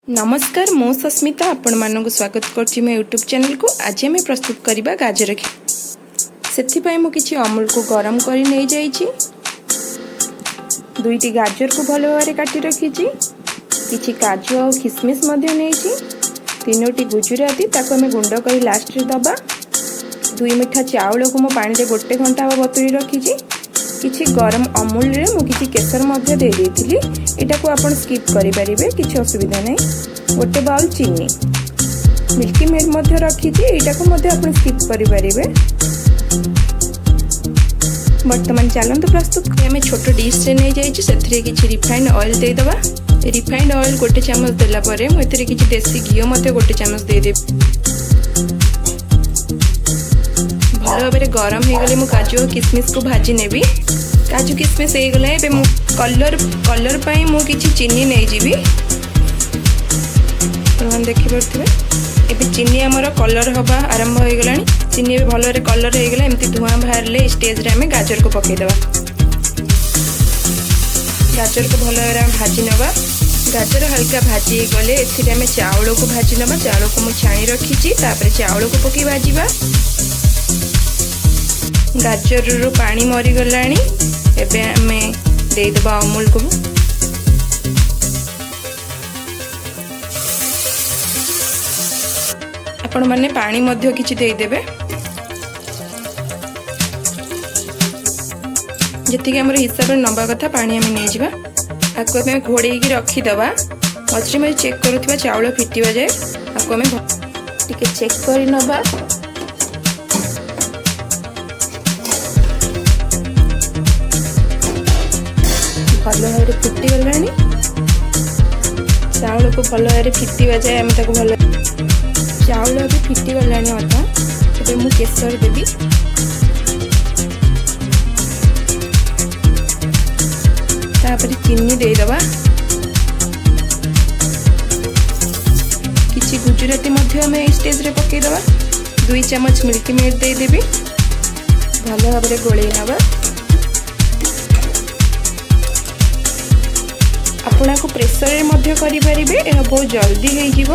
नमस्कार मो सस्मिता आपण मानक स्वागत करछि मो यूट्यूब चैनल को। आज आम प्रस्तुत करबा गाजर खीर। सेथिपाई मु किछि अमूल को गरम करी नै जाइछि। दुईटी गाजर को भलो भारे काटी रखिछि। किछि काजू और किशमिश मध्य नैछि। तीनोटी गुजराती ताको हमें गुंड करी लास्ट रे दबा। दुई मिठा चाउल को मो पानी रे गोटे घंटा बतुरी रखिछि। किछि गरम अमूल रे मु किछि केसर मध्य दे देथिली। एटा को आपण स्किप करि परिबे, किछि असुविधा नै। गोटे बाउल चीनी, मिल्की मेड मध्य रखिछि। एटा को मध्य आपण स्किप करि परिबे। वर्तमान चलंतु प्रस्तुत हमें छोट डिश रे नै जाइछि। सेथरे किछि रिफाइंड ऑयल दे दबा। रिफाइंड ऑयल गोटे चम्मच देला परे मु एथरे किछि देसी घी मध्य गोटे चम्मच दे दे। भलो भाबरे गरम हे गले मु काजू और किशमिश को भाजी नेबी। काजू किशमिश हे गले एबे मु कलर पई मु किछि चीनी नै जीबी। अपन देखि परथिबे एबे चीनी हमर कलर हबा आरंभ हो गलानी। चीनी एबे भलो रे कलर हे गला। एमती धुआं बाहरले स्टेज रे हमें गाजर को पकै देबा। गाजर को भलो रे भाजी नेबा। गाजर हल्का भाजी गले एथिरे हमें चावल को भाजी नेबा। चावल को मु छाणी रखिछि। तापर चावल को पकै भाजीबा। गाजर रो पानी मरी गलानी। एबे हमें दे दबा अमूल को। आपण माने पानी मध्य किछि दे देबे। जति के हमर हिसाब रे नंबा कथा पानी हमें नै जिबा। आको हमें घोड़ेई की रखी दबा। मझे में चेक करूथिबा चावल फिटिबा जाय। आको हमें टिके चेक करि नबा। भलो भाव फुटी गलानी। चाउल को भलो भाव फिटिबा जाए आम ताको भलो। चाउल अभी फिटी गलानी अधा। एबे मु केसर देबी। तापर चीनी दे दबा। किछि गुजराती मध्य हमें स्टेज रे पकै दबा। 2 चम्मच मिल्की मेड दे देबी। भलो भाव गोळै नबा। आपना को प्रेशर रे मध्य करि परिबे। एहा बहुत जल्दी हे जिवो।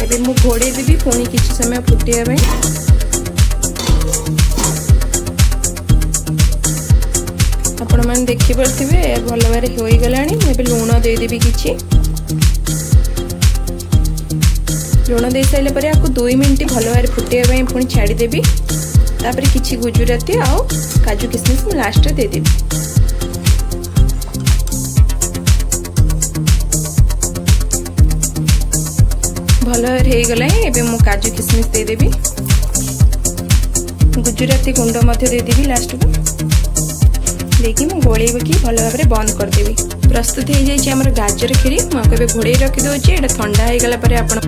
एबे मु घोड़े देबी पुणी किछि समय फुटिया बे। आपण मन देखि परथिबे भलो बारे होई गलानी। एबे लूण दे देबी किछि। लूण दे साइले परे आको 2 मिनिट भलो बारे फुटिया बे पुणी छाडी देबी। तापर किछि गुजराती आ काजू किशमिश मु लास्ट रे दे देबी। भलो हे गला। एबे मु काजू किशमिश दे देबी। गुजराती गुंड मध्य दे देबी लास्ट को। देखि मु गोळेबे की भलो भाबरे बंद कर देबी। प्रस्तुत हे जाय छै हमर गाजर खीर। मु आके घोड़े रखि दोछि। एटा ठंडा हे गला परे आपण